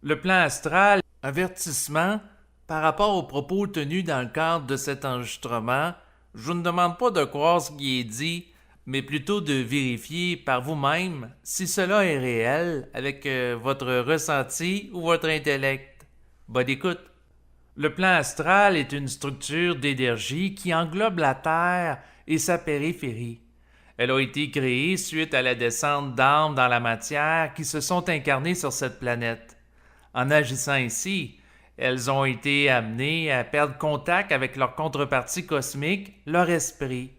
Le plan astral, avertissement, par rapport aux propos tenus dans le cadre de cet enregistrement, je vous ne demande pas de croire ce qui est dit, mais plutôt de vérifier par vous-même si cela est réel avec votre ressenti ou votre intellect. Bonne écoute. Le plan astral est une structure d'énergie qui englobe la Terre et sa périphérie. Elle a été créée suite à la descente d'âmes dans la matière qui se sont incarnées sur cette planète. En agissant ainsi, elles ont été amenées à perdre contact avec leur contrepartie cosmique, leur esprit,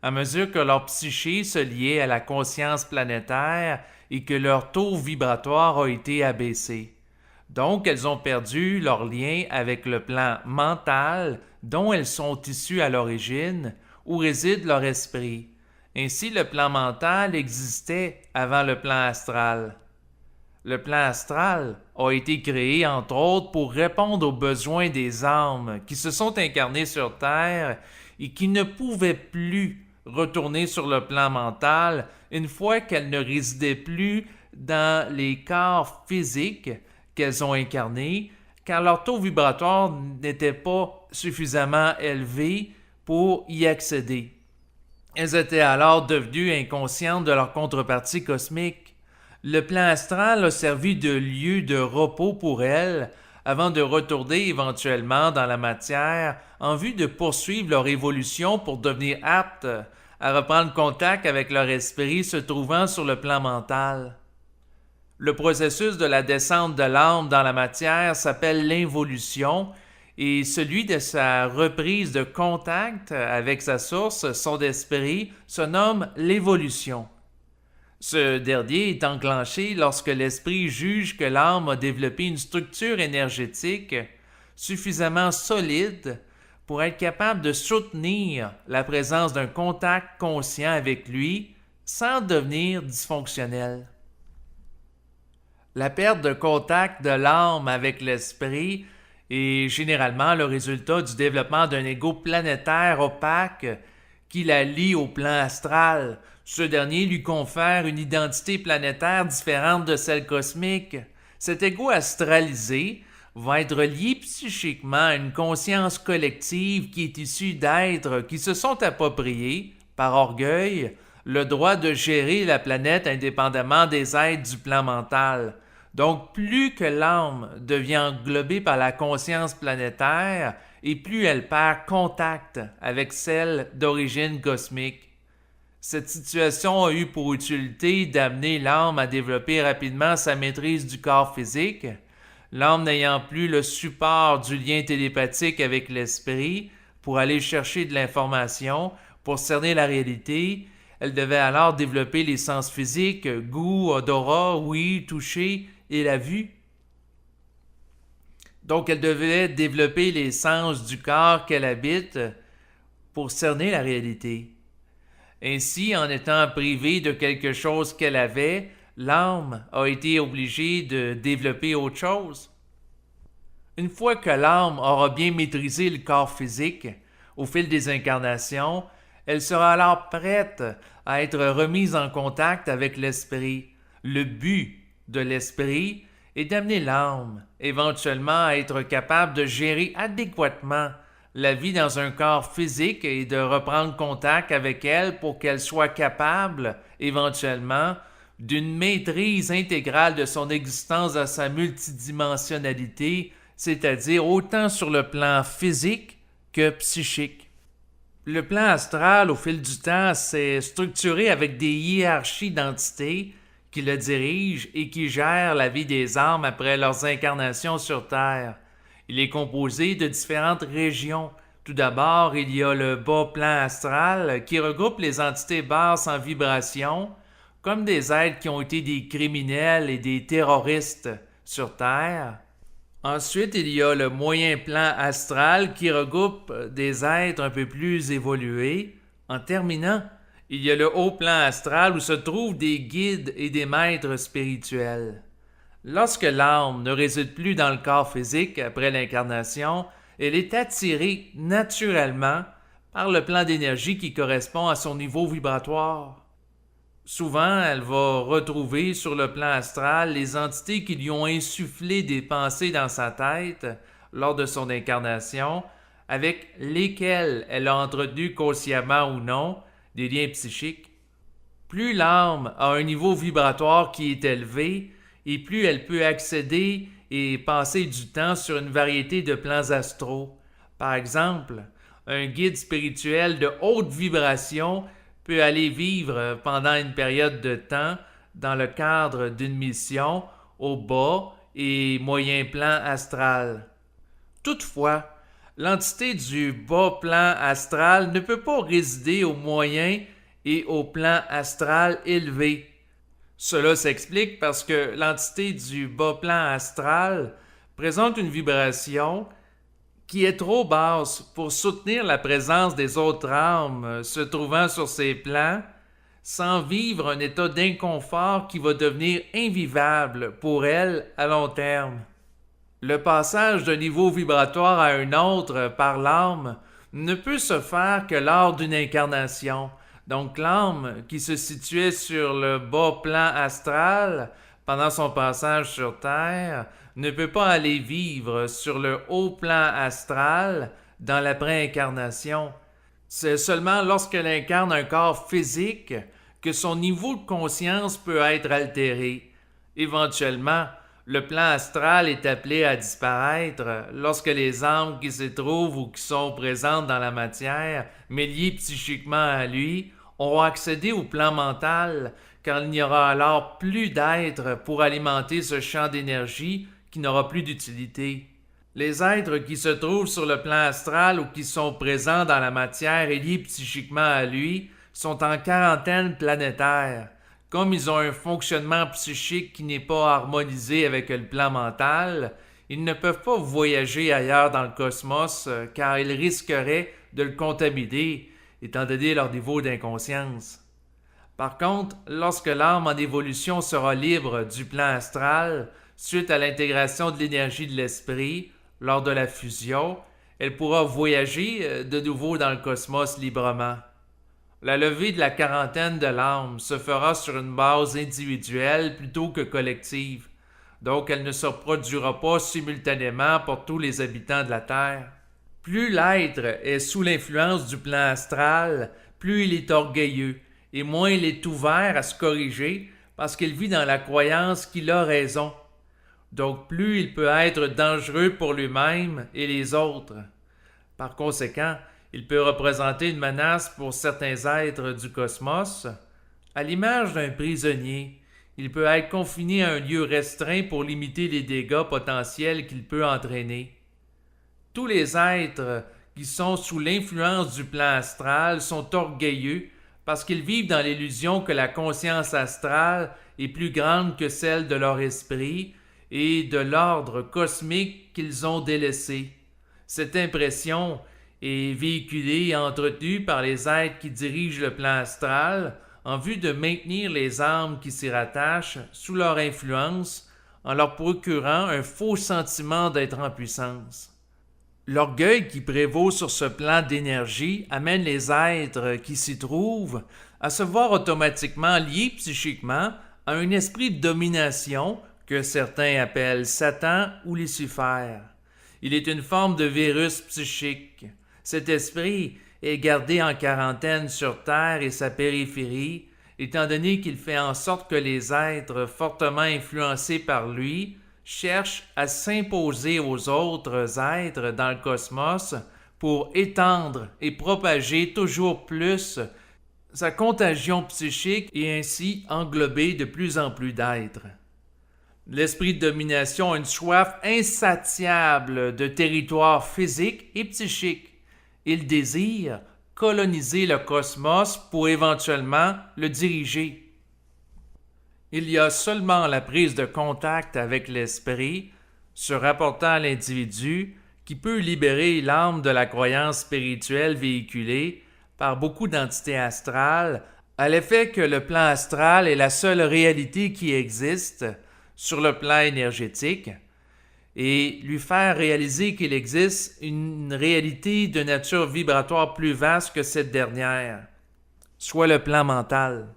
à mesure que leur psyché se liait à la conscience planétaire et que leur taux vibratoire a été abaissé. Donc, elles ont perdu leur lien avec le plan mental dont elles sont issues à l'origine, où réside leur esprit. Ainsi, le plan mental existait avant le plan astral. Le plan astral a été créé entre autres pour répondre aux besoins des âmes qui se sont incarnées sur Terre et qui ne pouvaient plus retourner sur le plan mental une fois qu'elles ne résidaient plus dans les corps physiques qu'elles ont incarnés, car leur taux vibratoire n'était pas suffisamment élevé pour y accéder. Elles étaient alors devenues inconscientes de leur contrepartie cosmique. Le plan astral a servi de lieu de repos pour elles avant de retourner éventuellement dans la matière en vue de poursuivre leur évolution pour devenir aptes à reprendre contact avec leur esprit se trouvant sur le plan mental. Le processus de la descente de l'âme dans la matière s'appelle l'involution et celui de sa reprise de contact avec sa source, son esprit, se nomme l'évolution. Ce dernier est enclenché lorsque l'esprit juge que l'âme a développé une structure énergétique suffisamment solide pour être capable de soutenir la présence d'un contact conscient avec lui sans devenir dysfonctionnel. La perte de contact de l'âme avec l'esprit est généralement le résultat du développement d'un ego planétaire opaque qui la lie au plan astral. Ce dernier lui confère une identité planétaire différente de celle cosmique. Cet ego astralisé va être lié psychiquement à une conscience collective qui est issue d'êtres qui se sont appropriés, par orgueil, le droit de gérer la planète indépendamment des êtres du plan mental. Donc, plus que l'âme devient englobée par la conscience planétaire, et plus elle perd contact avec celle d'origine cosmique. Cette situation a eu pour utilité d'amener l'âme à développer rapidement sa maîtrise du corps physique, l'âme n'ayant plus le support du lien télépathique avec l'esprit pour aller chercher de l'information, pour cerner la réalité. Elle devait alors développer les sens physiques, goût, odorat, ouïe, toucher et la vue. Donc elle devait développer les sens du corps qu'elle habite pour cerner la réalité. Ainsi, en étant privée de quelque chose qu'elle avait, l'âme a été obligée de développer autre chose. Une fois que l'âme aura bien maîtrisé le corps physique, au fil des incarnations, elle sera alors prête à être remise en contact avec l'esprit. Le but de l'esprit est d'amener l'âme éventuellement à être capable de gérer adéquatement la vie dans un corps physique et de reprendre contact avec elle pour qu'elle soit capable, éventuellement, d'une maîtrise intégrale de son existence dans sa multidimensionnalité, c'est-à-dire autant sur le plan physique que psychique. Le plan astral, au fil du temps, s'est structuré avec des hiérarchies d'entités qui le dirigent et qui gèrent la vie des âmes après leurs incarnations sur Terre. Il est composé de différentes régions. Tout d'abord, il y a le bas plan astral qui regroupe les entités basses en vibration, comme des êtres qui ont été des criminels et des terroristes sur Terre. Ensuite, il y a le moyen plan astral qui regroupe des êtres un peu plus évolués. En terminant, il y a le haut plan astral où se trouvent des guides et des maîtres spirituels. Lorsque l'âme ne réside plus dans le corps physique après l'incarnation, elle est attirée naturellement par le plan d'énergie qui correspond à son niveau vibratoire. Souvent, elle va retrouver sur le plan astral les entités qui lui ont insufflé des pensées dans sa tête lors de son incarnation, avec lesquelles elle a entretenu consciemment ou non des liens psychiques. Plus l'âme a un niveau vibratoire qui est élevé, et plus elle peut accéder et passer du temps sur une variété de plans astraux. Par exemple, un guide spirituel de haute vibration peut aller vivre pendant une période de temps dans le cadre d'une mission au bas et moyen plan astral. Toutefois, l'entité du bas plan astral ne peut pas résider au moyen et au plan astral élevé. Cela s'explique parce que l'entité du bas plan astral présente une vibration qui est trop basse pour soutenir la présence des autres âmes se trouvant sur ces plans, sans vivre un état d'inconfort qui va devenir invivable pour elle à long terme. Le passage d'un niveau vibratoire à un autre par l'âme ne peut se faire que lors d'une incarnation. Donc l'âme qui se situait sur le bas plan astral pendant son passage sur Terre ne peut pas aller vivre sur le haut plan astral dans l'après-incarnation. C'est seulement lorsqu'elle incarne un corps physique que son niveau de conscience peut être altéré. Éventuellement, le plan astral est appelé à disparaître lorsque les âmes qui se trouvent ou qui sont présentes dans la matière, mais liées psychiquement à lui, auront accédé au plan mental, car il n'y aura alors plus d'êtres pour alimenter ce champ d'énergie qui n'aura plus d'utilité. Les êtres qui se trouvent sur le plan astral ou qui sont présents dans la matière et liés psychiquement à lui sont en quarantaine planétaire. Comme ils ont un fonctionnement psychique qui n'est pas harmonisé avec le plan mental, ils ne peuvent pas voyager ailleurs dans le cosmos car ils risqueraient de le contaminer, étant donné leur niveau d'inconscience. Par contre, lorsque l'âme en évolution sera libre du plan astral, suite à l'intégration de l'énergie de l'esprit, lors de la fusion, elle pourra voyager de nouveau dans le cosmos librement. La levée de la quarantaine de l'âme se fera sur une base individuelle plutôt que collective, donc elle ne se produira pas simultanément pour tous les habitants de la Terre. Plus l'être est sous l'influence du plan astral, plus il est orgueilleux, et moins il est ouvert à se corriger parce qu'il vit dans la croyance qu'il a raison. Donc plus il peut être dangereux pour lui-même et les autres. Par conséquent, il peut représenter une menace pour certains êtres du cosmos. À l'image d'un prisonnier, il peut être confiné à un lieu restreint pour limiter les dégâts potentiels qu'il peut entraîner. Tous les êtres qui sont sous l'influence du plan astral sont orgueilleux parce qu'ils vivent dans l'illusion que la conscience astrale est plus grande que celle de leur esprit et de l'ordre cosmique qu'ils ont délaissé. Cette impression est véhiculée et entretenue par les êtres qui dirigent le plan astral en vue de maintenir les âmes qui s'y rattachent sous leur influence en leur procurant un faux sentiment d'être en puissance. L'orgueil qui prévaut sur ce plan d'énergie amène les êtres qui s'y trouvent à se voir automatiquement liés psychiquement à un esprit de domination que certains appellent Satan ou Lucifer. Il est une forme de virus psychique. Cet esprit est gardé en quarantaine sur Terre et sa périphérie, étant donné qu'il fait en sorte que les êtres fortement influencés par lui cherchent à s'imposer aux autres êtres dans le cosmos pour étendre et propager toujours plus sa contagion psychique et ainsi englober de plus en plus d'êtres. L'esprit de domination a une soif insatiable de territoire physique et psychique. Il désire coloniser le cosmos pour éventuellement le diriger. Il y a seulement la prise de contact avec l'esprit, se rapportant à l'individu, qui peut libérer l'âme de la croyance spirituelle véhiculée par beaucoup d'entités astrales, à l'effet que le plan astral est la seule réalité qui existe sur le plan énergétique, et lui faire réaliser qu'il existe une réalité de nature vibratoire plus vaste que cette dernière, soit le plan mental.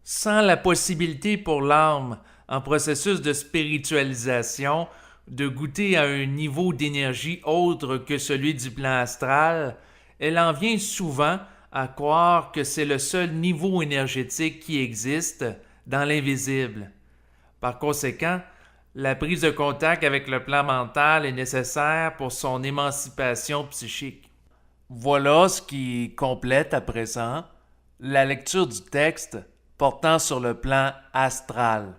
Sans la possibilité pour l'âme, en processus de spiritualisation, de goûter à un niveau d'énergie autre que celui du plan astral, elle en vient souvent à croire que c'est le seul niveau énergétique qui existe dans l'invisible. Par conséquent, la prise de contact avec le plan mental est nécessaire pour son émancipation psychique. Voilà ce qui complète à présent la lecture du texte portant sur le plan astral.